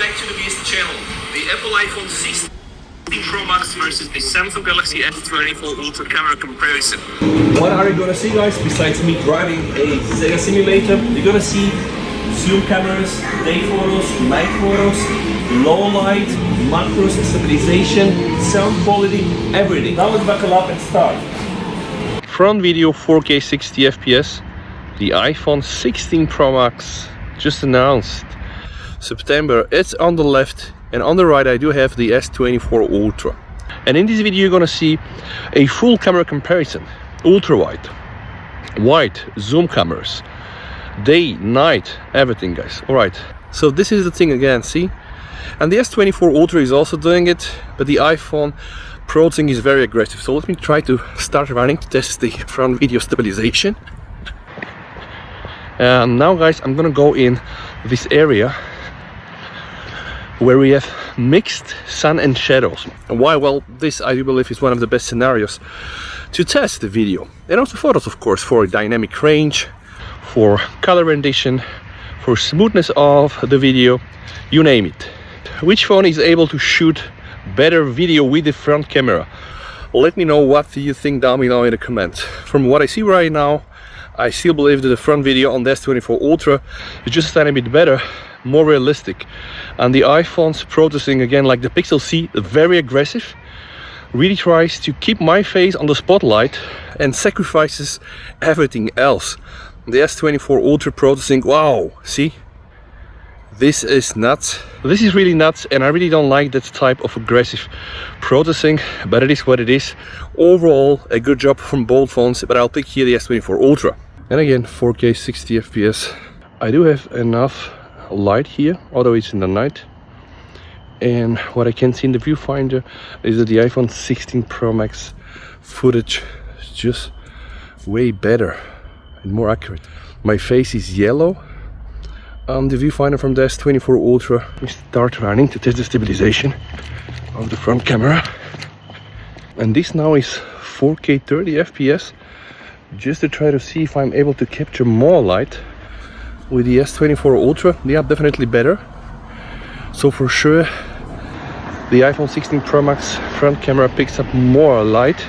back to the Beast channel. The Apple iPhone 16 Pro Max versus the Samsung Galaxy S24 Ultra camera comparison. What are you gonna see, guys, besides me driving a Sega simulator? You're gonna see zoom cameras, day photos, night photos, low light, macros, stabilization, sound quality, everything. Now let's buckle up and start. Front video 4K 60 FPS. The iPhone 16 Pro Max just announced September. It's on the left, and on the right I do have the S24 Ultra. And in this video you're gonna see a full camera comparison. Ultra wide, zoom cameras, day, night, everything, guys. Alright, so this is the thing again, see? And the S24 Ultra is also doing it, but the iPhone Pro thing is very aggressive. So let me try to start running to test the front video stabilization. And now, guys, I'm gonna go in this area where we have mixed sun and shadows. And why? Well, this I do believe is one of the best scenarios to test the video. And also photos, of course, for dynamic range, for color rendition, for smoothness of the video, you name it. Which phone is able to shoot better video with the front camera? Let me know what you think down below in the comments. From what I see right now, I still believe that the front video on the S24 Ultra is just a tiny bit better, more realistic. And the iPhone's processing, again, like the Pixel C, very aggressive. Really tries to keep my face on the spotlight and sacrifices everything else. The S24 Ultra processing, wow, see? This is nuts. This is really nuts, and I really don't like that type of aggressive processing, but it is what it is. Overall, a good job from both phones, but I'll pick here the S24 Ultra. And again, 4K 60 FPS. I do have enough light here, although it's in the night. And what I can see in the viewfinder is that the iPhone 16 Pro Max footage is just way better and more accurate. My face is yellow on the viewfinder from the S24 Ultra. We start running to test the stabilization of the front camera. And this now is 4K 30 FPS, just to try to see if I'm able to capture more light with the S24 Ultra. Yeah, definitely better. So for sure the iPhone 16 Pro Max front camera picks up more light,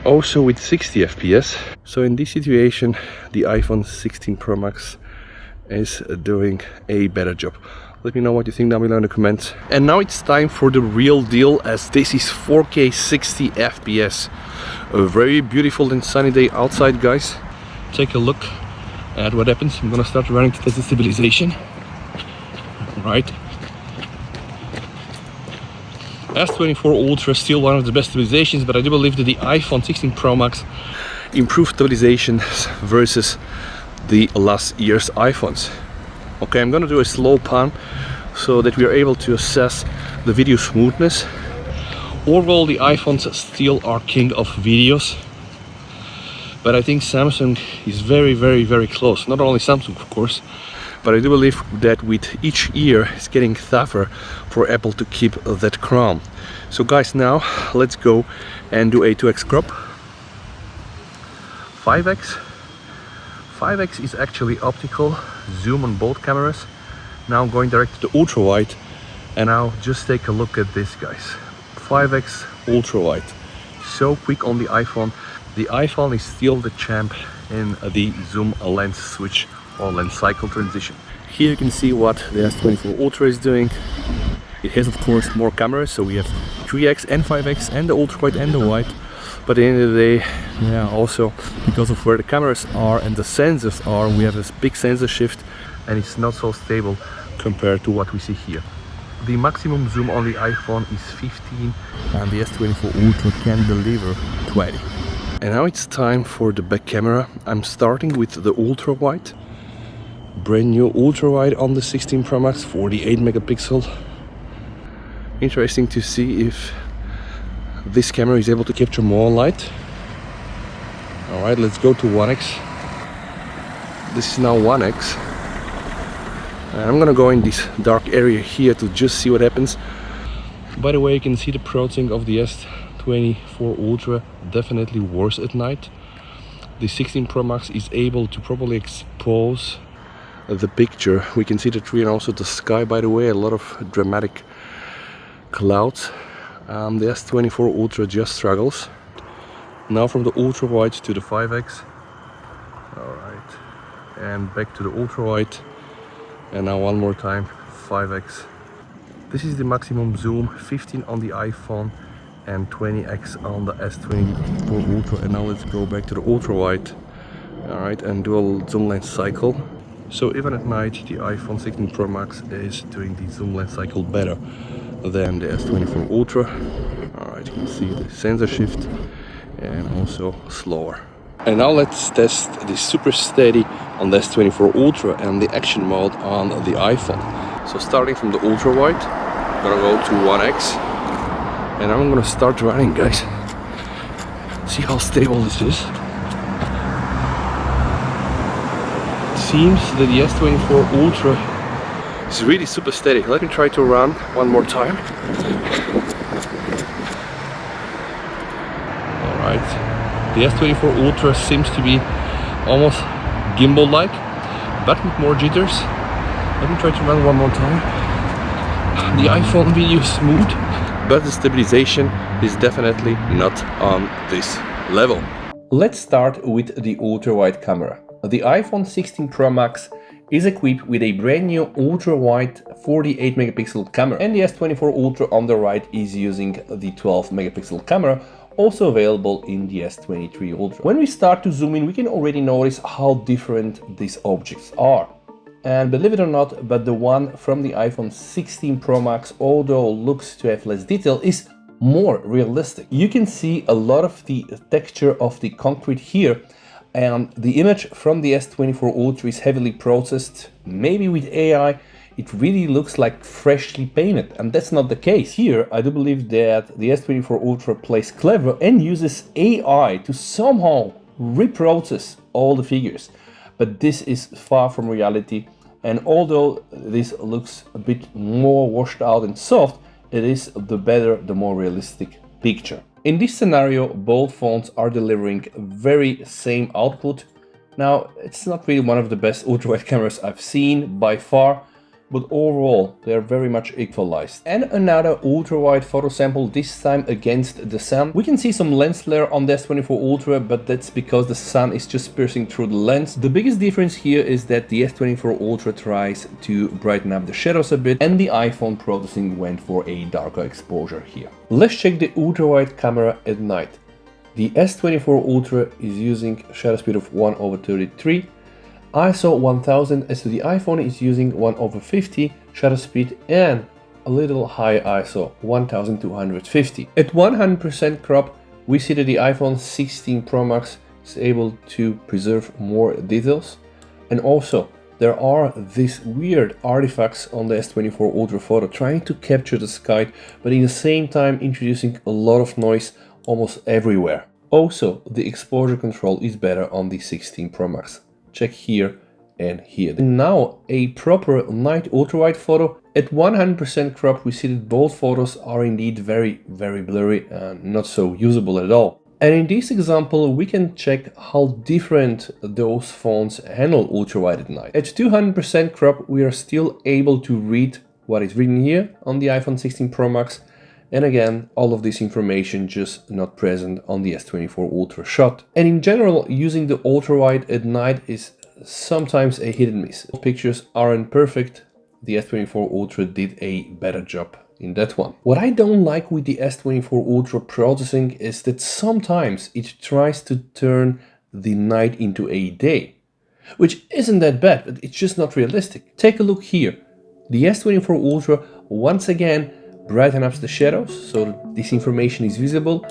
also with 60 FPS. So in this situation the iPhone 16 Pro Max is doing a better job. Let me know what you think down below in the comments. And now it's time for the real deal, as this is 4K 60 FPS. A very beautiful and sunny day outside, guys. Take a look at what happens. I'm gonna start running to test the stabilization. Right. S24 Ultra is still one of the best stabilizations, but I do believe that the iPhone 16 Pro Max improved stabilization versus the last year's iPhones. Okay, I'm gonna do a slow pan so that we are able to assess the video smoothness. Overall, the iPhones still are king of videos, but I think Samsung is very close. Not only Samsung, of course, but I do believe that with each year it's getting tougher for Apple to keep that crown. So guys, now let's go and do a 2x crop. 5x is actually optical zoom on both cameras. Now I'm going direct to the ultra wide, and now just take a look at this, guys. 5x ultra wide, so quick on the iPhone. The iPhone is still the champ in the zoom lens switch or lens cycle transition. Here you can see what the S24 Ultra is doing. It has, of course, more cameras, so we have 3x and 5x and the ultra wide and the wide. But at the end of the day, yeah, also because of where the cameras are and the sensors are, we have this big sensor shift, and it's not so stable compared to what we see here. The maximum zoom on the iPhone is 15, and the S24 Ultra can deliver 20. And now it's time for the back camera. I'm starting with the ultra wide. Brand new ultra wide on the 16 Pro Max, 48 megapixel. Interesting to see if this camera is able to capture more light. Alright, let's go to 1x. This is now 1x. And I'm gonna go in this dark area here to just see what happens. By the way, you can see the processing of the S24 Ultra definitely worse at night. The 16 Pro Max is able to properly expose the picture. We can see the tree and also the sky, by the way, a lot of dramatic clouds. The S24 Ultra just struggles. Now from the ultra wide to the 5x. Alright, and back to the ultra wide, and now one more time 5x. This is the maximum zoom, 15 on the iPhone and 20x on the S24 Ultra. And now let's go back to the ultra wide. Alright, and do a zoom lens cycle. So even at night the iPhone 16 Pro Max is doing the zoom lens cycle better than the S24 Ultra. Alright, you can see the sensor shift and also slower. And now let's test the super steady on the S24 Ultra and the action mode on the iPhone. So starting from the ultra wide, I'm gonna go to 1x and I'm gonna start running, guys. See how stable this is. It seems that the S24 Ultra is really super steady. Let me try to run one more time. Alright, the S24 Ultra seems to be almost gimbal-like, but with more jitters. Let me try to run one more time. The iPhone video is smooth, but the stabilization is definitely not on this level. Let's start with the ultra-wide camera. The iPhone 16 Pro Max is equipped with a brand new ultra-wide 48 megapixel camera, and the S24 Ultra on the right is using the 12 megapixel camera, also available in the S23 Ultra. When we start to zoom in, we can already notice how different these objects are. And believe it or not, but the one from the iPhone 16 Pro Max, although looks to have less detail, is more realistic. You can see a lot of the texture of the concrete here, and the image from the S24 Ultra is heavily processed. Maybe with AI, it really looks like freshly painted, and that's not the case. Here, I do believe that the S24 Ultra plays clever and uses AI to somehow reprocess all the figures. But this is far from reality. And although this looks a bit more washed out and soft, it is the better, the more realistic picture. In this scenario, both phones are delivering very same output. Now, it's not really one of the best ultra-wide cameras I've seen by far, but overall they are very much equalized. And another ultra-wide photo sample, this time against the sun. We can see some lens flare on the S24 Ultra, but that's because the sun is just piercing through the lens. The biggest difference here is that the S24 Ultra tries to brighten up the shadows a bit, and the iPhone processing went for a darker exposure here. Let's check the ultra-wide camera at night. The S24 Ultra is using shutter speed of 1/33, ISO 1000, as the iPhone is using 1/50 shutter speed and a little high ISO 1250. At 100% crop, we see that the iPhone 16 Pro Max is able to preserve more details, and also there are these weird artifacts on the S24 Ultra photo trying to capture the sky, but in the same time introducing a lot of noise almost everywhere. Also, the exposure control is better on the 16 Pro Max. Check here and here. And now a proper night ultra-wide photo. At 100% crop, we see that both photos are indeed very blurry and not so usable at all. And in this example, we can check how different those phones handle ultra-wide at night. At 200% crop, we are still able to read what is written here on the iPhone 16 Pro Max. And again, all of this information just not present on the S24 Ultra shot. And in general, using the ultra-wide at night is sometimes a hit and miss. Pictures aren't perfect. The S24 Ultra did a better job in that one. What I don't like with the S24 Ultra processing is that sometimes it tries to turn the night into a day, which isn't that bad, but it's just not realistic. Take a look here. The S24 Ultra once again brighten up the shadows so that this information is visible.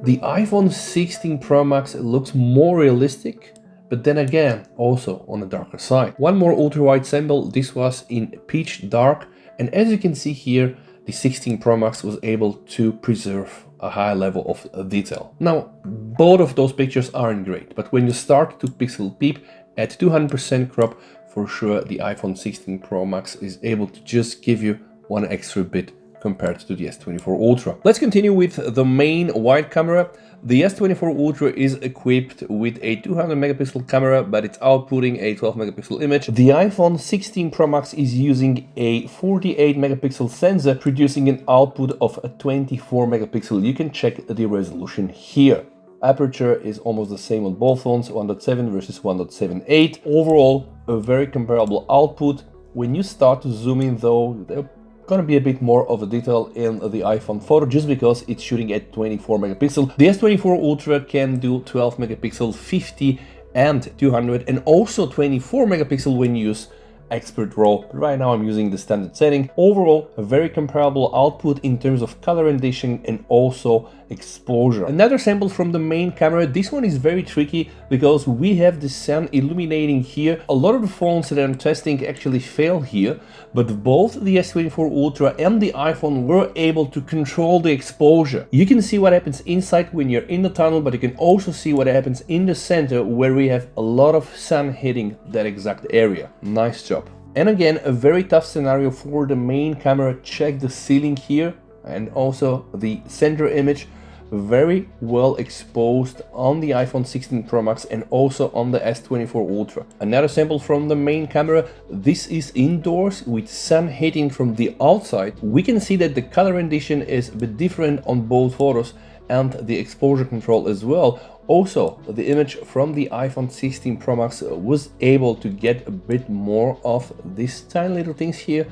The iPhone 16 Pro Max looks more realistic, but then again also on the darker side. One more ultra-wide sample, this was in pitch dark, and as you can see here, the 16 Pro Max was able to preserve a high level of detail. Now, both of those pictures aren't great, but when you start to pixel peep at 200% crop, for sure the iPhone 16 Pro Max is able to just give you one extra bit compared to the S24 Ultra. Let's continue with the main wide camera. The S24 Ultra is equipped with a 200 megapixel camera, but it's outputting a 12 megapixel image. The iPhone 16 Pro Max is using a 48 megapixel sensor, producing an output of a 24 megapixel. You can check the resolution here. Aperture is almost the same on both phones, 1.7 versus 1.78. Overall, a very comparable output. When you start to zoom in though, there's gonna be a bit more of a detail in the iPhone photo just because it's shooting at 24 megapixel. The S24 Ultra can do 12 megapixel, 50 and 200, and also 24 megapixel when you use Expert RAW. But right now I'm using the standard setting. Overall, a very comparable output in terms of color rendition and also exposure. Another sample from the main camera. This one is very tricky because we have the sun illuminating here. A lot of the phones that I'm testing actually fail here, but both the S24 Ultra and the iPhone were able to control the exposure. You can see what happens inside when you're in the tunnel, but you can also see what happens in the center where we have a lot of sun hitting that exact area. Nice job. And again, a very tough scenario for the main camera. Check the ceiling here and also the center image. Very well exposed on the iPhone 16 Pro Max and also on the S24 Ultra. Another sample from the main camera. This is indoors with sun hitting from the outside. We can see that the color rendition is a bit different on both photos and the exposure control as well. Also, the image from the iPhone 16 Pro Max was able to get a bit more of these tiny little things here.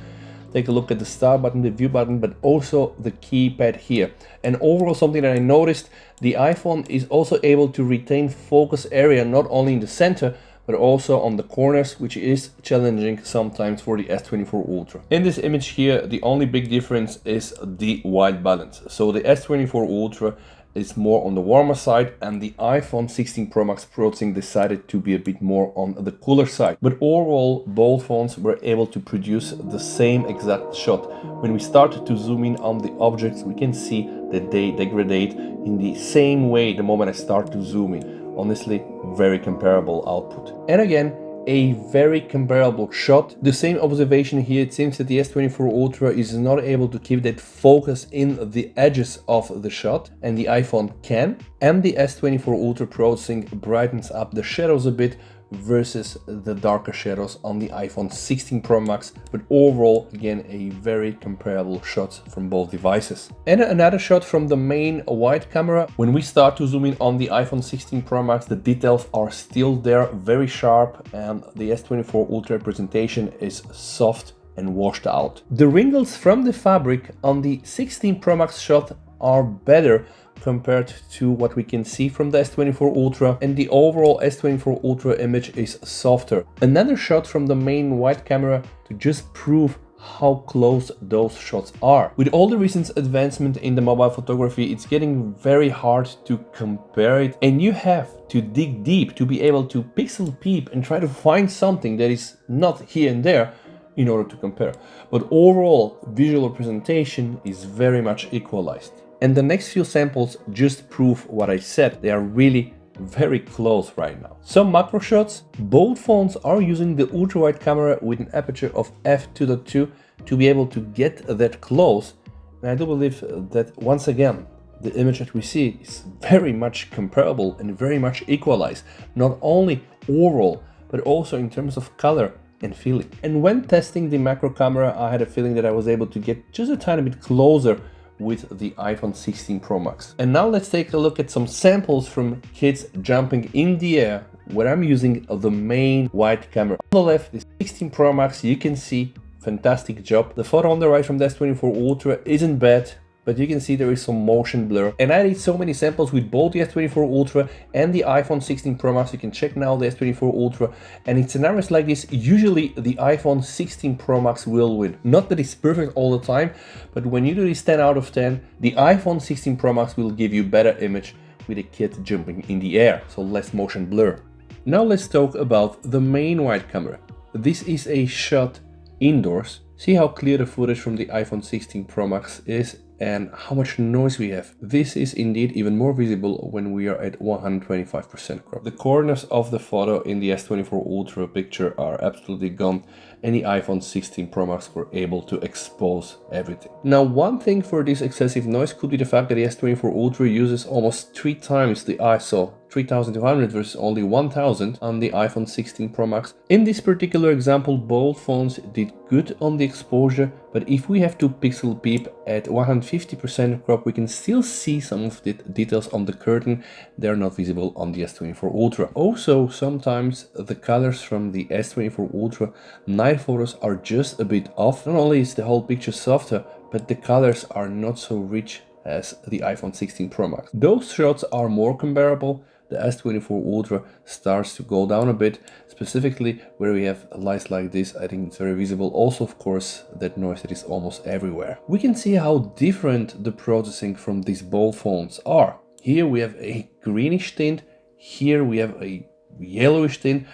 Take a look at the start button, the view button, but also the keypad here. And overall, something that I noticed, the iPhone is also able to retain focus area not only in the center, but also on the corners, which is challenging sometimes for the S24 Ultra. In this image here, the only big difference is the white balance. So the S24 Ultra is more on the warmer side and the iPhone 16 Pro Max Processing decided to be a bit more on the cooler side. But overall, both phones were able to produce the same exact shot. When we start to zoom in on the objects, we can see that they degrade in the same way the moment I start to zoom in. Honestly, very comparable output. And again, a very comparable shot. The same observation here. It seems that the S24 Ultra is not able to keep that focus in the edges of the shot, and the iPhone can. And the S24 Ultra Processing brightens up the shadows a bit versus the darker shadows on the iPhone 16 Pro Max. But overall, again, a very comparable shot from both devices. And another shot from the main wide camera. When we start to zoom in on the iPhone 16 Pro Max, the details are still there, very sharp, and the S24 Ultra presentation is soft and washed out. The wrinkles from the fabric on the 16 Pro Max shot are better compared to what we can see from the S24 Ultra, and the overall S24 Ultra image is softer. Another shot from the main wide camera to just prove how close those shots are. With all the recent advancement in the mobile photography, it's getting very hard to compare it, and you have to dig deep to be able to pixel peep and try to find something that is not here and there in order to compare. But overall, visual representation is very much equalized. And the next few samples just prove what I said. They are really very close right now. Some macro shots. Both phones are using the ultra wide camera with an aperture of f2.2 to be able to get that close. And I do believe that once again, the image that we see is very much comparable and very much equalized, not only overall, but also in terms of color and feeling. And when testing the macro camera, I had a feeling that I was able to get just a tiny bit closer with the iPhone 16 Pro Max. And now let's take a look at some samples from kids jumping in the air where I'm using the main wide camera. On the left, the 16 Pro Max, you can see, fantastic job. The photo on the right from the S24 Ultra isn't bad, but you can see there is some motion blur. And I did so many samples with both the S24 Ultra and the iPhone 16 Pro Max. You can check now the S24 Ultra. And in scenarios like this, usually the iPhone 16 Pro Max will win. Not that it's perfect all the time, but when you do this 10 out of 10, the iPhone 16 Pro Max will give you better image with a kid jumping in the air, so less motion blur. Now let's talk about the main wide camera. This is a shot indoors. See how clear the footage from the iPhone 16 Pro Max is and how much noise we have. This is indeed even more visible when we are at 125% crop. The corners of the photo in the S24 Ultra picture are absolutely gone. Any iPhone 16 Pro Max were able to expose everything. Now, one thing for this excessive noise could be the fact that the S24 Ultra uses almost 3 times the ISO, 3200 versus only 1000 on the iPhone 16 Pro Max. In this particular example, both phones did good on the exposure, but if we have to pixel peep at 150% crop, we can still see some of the details on the curtain. They're not visible on the S24 Ultra. Also, sometimes the colors from the S24 Ultra night photos are just a bit off. Not only is the whole picture softer, but the colors are not so rich as the iPhone 16 Pro Max. Those shots are more comparable. The S24 Ultra starts to go down a bit, specifically where we have lights like this. I think it's very visible. Also, of course, that noise that is almost everywhere. We can see how different the processing from these both phones are. Here we have a greenish tint, here we have a yellowish tint,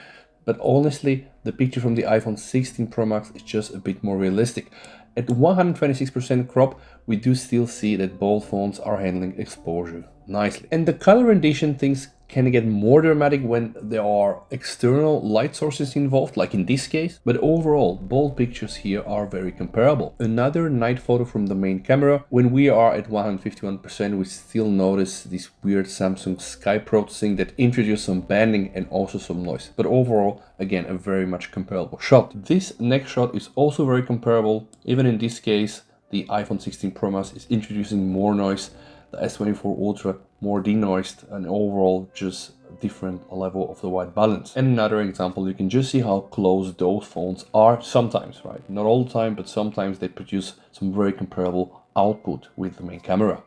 but honestly, the picture from the iPhone 16 Pro Max is just a bit more realistic. At 126% crop, we do still see that both phones are handling exposure nicely. And the color rendition things can get more dramatic when there are external light sources involved, like in this case, but overall, both pictures here are very comparable. Another night photo from the main camera. When we are at 151%, we still notice this weird Samsung Sky processing that introduced some banding and also some noise. But overall, again, a very much comparable shot. This next shot is also very comparable. Even in this case, the iPhone 16 Pro Max is introducing more noise. The S24 Ultra more denoised, and overall just a different level of the white balance. And another example, you can just see how close those phones are sometimes, right? Not all the time, but sometimes they produce some very comparable output with the main camera.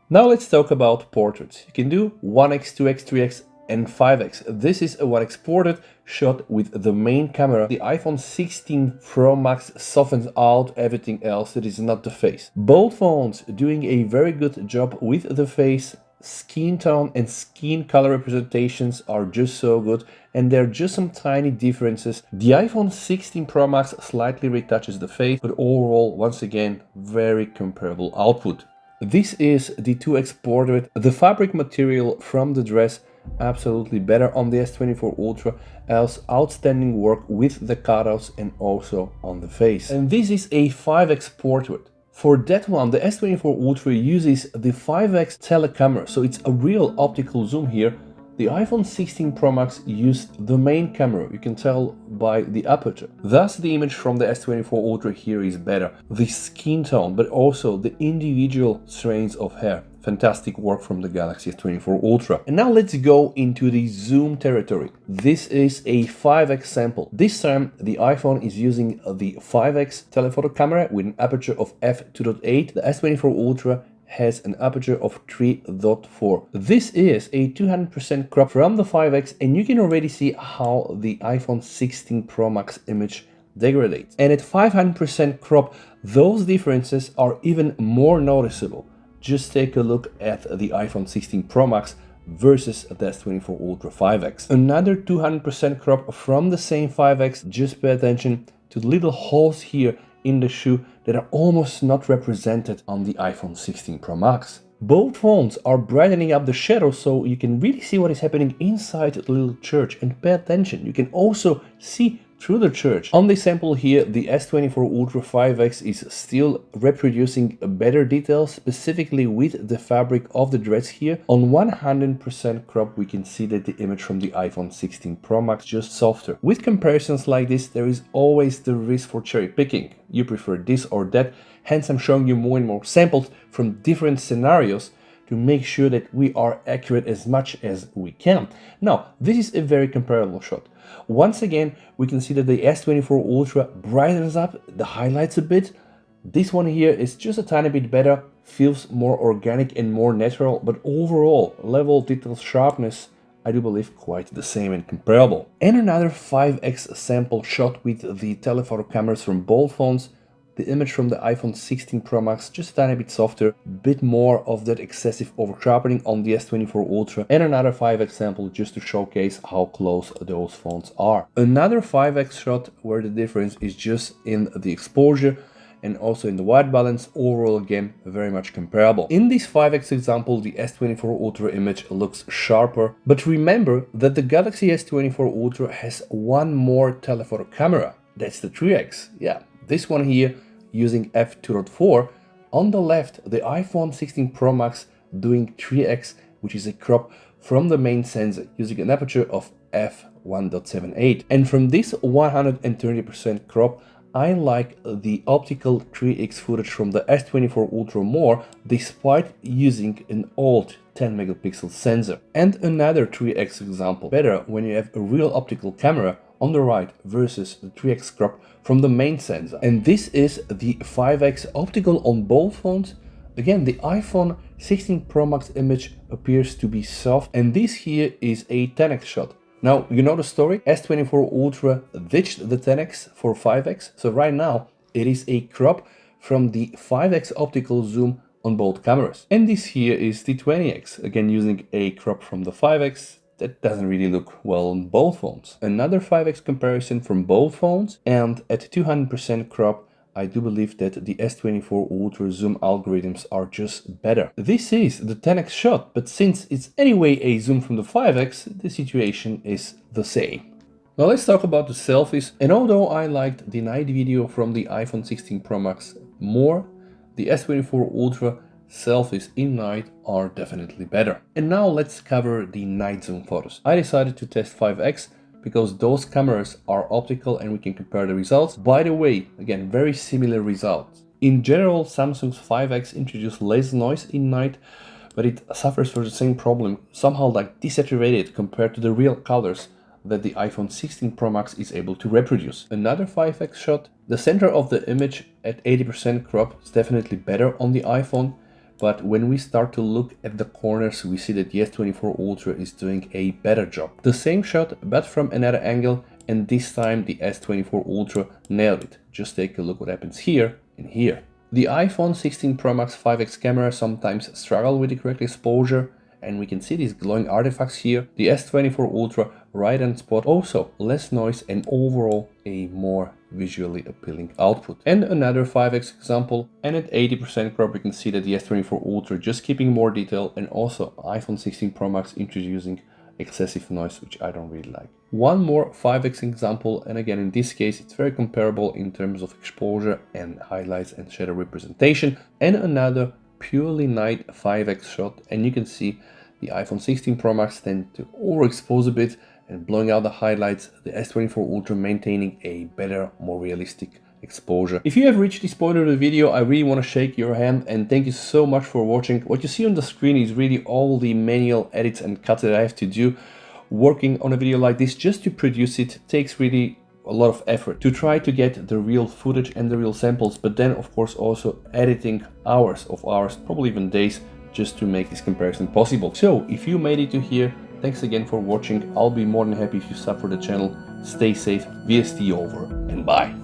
Now let's talk about portraits. You can do 1x, 2x, 3x and 5x. This is a 1x portrait shot with the main camera. The iPhone 16 Pro Max softens out everything else that is not the face. Both phones doing a very good job with the face. Skin tone and skin color representations are just so good, and there are just some tiny differences. The iPhone 16 Pro Max slightly retouches the face, but overall, once again, very comparable output. This is the 2x portrait. The fabric material from the dress absolutely better on the S24 Ultra, else outstanding work with the cutouts and also on the face. And this is a 5x portrait. For that one, the S24 Ultra uses the 5x telecamera, so it's a real optical zoom here. The iPhone 16 Pro Max used the main camera, you can tell by the aperture. Thus, the image from the S24 Ultra here is better. The skin tone, but also the individual strands of hair. Fantastic work from the Galaxy S24 Ultra. And now let's go into the zoom territory. This is a 5x sample. This time the iPhone is using the 5x telephoto camera with an aperture of f2.8. The S24 Ultra has an aperture of 3.4. This is a 200% crop from the 5x, and you can already see how the iPhone 16 Pro Max image degrades. And at 500% crop, those differences are even more noticeable. Just take a look at the iPhone 16 Pro Max versus the S24 Ultra 5x. Another 200% crop from the same 5x. Just pay attention to the little holes here in the shoe that are almost not represented on the iPhone 16 Pro Max. Both phones are brightening up the shadows, so you can really see what is happening inside the little church. And pay attention, you can also see through the church. On this sample here, the S24 Ultra 5x is still reproducing better details, specifically with the fabric of the dress here. On 100% crop, we can see that the image from the iPhone 16 Pro Max just softer. With comparisons like this, there is always the risk for cherry picking. You prefer this or that, hence I'm showing you more and more samples from different scenarios to make sure that we are accurate as much as we can. Now, this is a very comparable shot. Once again, we can see that the S24 Ultra brightens up the highlights a bit. This one here is just a tiny bit better, feels more organic and more natural, but overall, level, detail, sharpness, I do believe quite the same and comparable. And another 5x sample shot with the telephoto cameras from both phones. The image from the iPhone 16 Pro Max just a tiny bit softer, bit more of that excessive oversharpening on the S24 Ultra, and another 5x sample just to showcase how close those phones are. Another 5x shot where the difference is just in the exposure, and also in the white balance, overall again very much comparable. In this 5x example, the S24 Ultra image looks sharper, but remember that the Galaxy S24 Ultra has one more telephoto camera. That's the 3x. Yeah, this one here using f2.4. On the left, the iPhone 16 Pro Max doing 3x, which is a crop from the main sensor using an aperture of f1.78. And from this 130% crop, I like the optical 3x footage from the S24 Ultra more, despite using an old 10 megapixel sensor. And another 3x example, better when you have a real optical camera on the right versus the 3x crop from the main sensor. And this is the 5x optical on both phones. Again, the iPhone 16 Pro Max image appears to be soft, and this here is a 10x shot. Now, you know the story, S24 Ultra ditched the 10x for 5x, so right now it is a crop from the 5x optical zoom on both cameras. And this here is the 20x, again using a crop from the 5x. That doesn't really look well on both phones. Another 5x comparison from both phones, and at 200% crop, I do believe that the S24 Ultra zoom algorithms are just better. This is the 10x shot, but since it's anyway a zoom from the 5x, the situation is the same. Now let's talk about the selfies. And although I liked the night video from the iPhone 16 Pro Max more, the S24 Ultra selfies in night are definitely better. And now let's cover the night zoom photos. I decided to test 5x because those cameras are optical and we can compare the results. By the way, again, very similar results. In general, Samsung's 5x introduces less noise in night, but it suffers from the same problem, somehow like desaturated compared to the real colors that the iPhone 16 Pro Max is able to reproduce. Another 5x shot, the center of the image at 80% crop is definitely better on the iPhone, but when we start to look at the corners, we see that the S24 Ultra is doing a better job. The same shot, but from another angle, and this time the S24 Ultra nailed it. Just take a look what happens here and here. The iPhone 16 Pro Max 5x camera sometimes struggle with the correct exposure, and we can see these glowing artifacts here. The S24 Ultra right on spot, also less noise and overall a more visually appealing output. And another 5x example, and at 80% crop we can see that the S24 Ultra just keeping more detail, and also iPhone 16 Pro Max introducing excessive noise, which I don't really like. One more 5x example, and again in this case it's very comparable in terms of exposure and highlights and shadow representation, and another purely night 5x shot, and you can see the iPhone 16 Pro Max tend to overexpose a bit and blowing out the highlights, the S24 Ultra maintaining a better, more realistic exposure. If you have reached this point of the video, I really want to shake your hand and thank you so much for watching. What you see on the screen is really all the manual edits and cuts that I have to do. Working on a video like this just to produce it takes really a lot of effort to try to get the real footage and the real samples, but then of course also editing hours, probably even days, just to make this comparison possible. So if you made it to here, thanks again for watching. I'll be more than happy if you sub for the channel. Stay safe, VST over, and bye.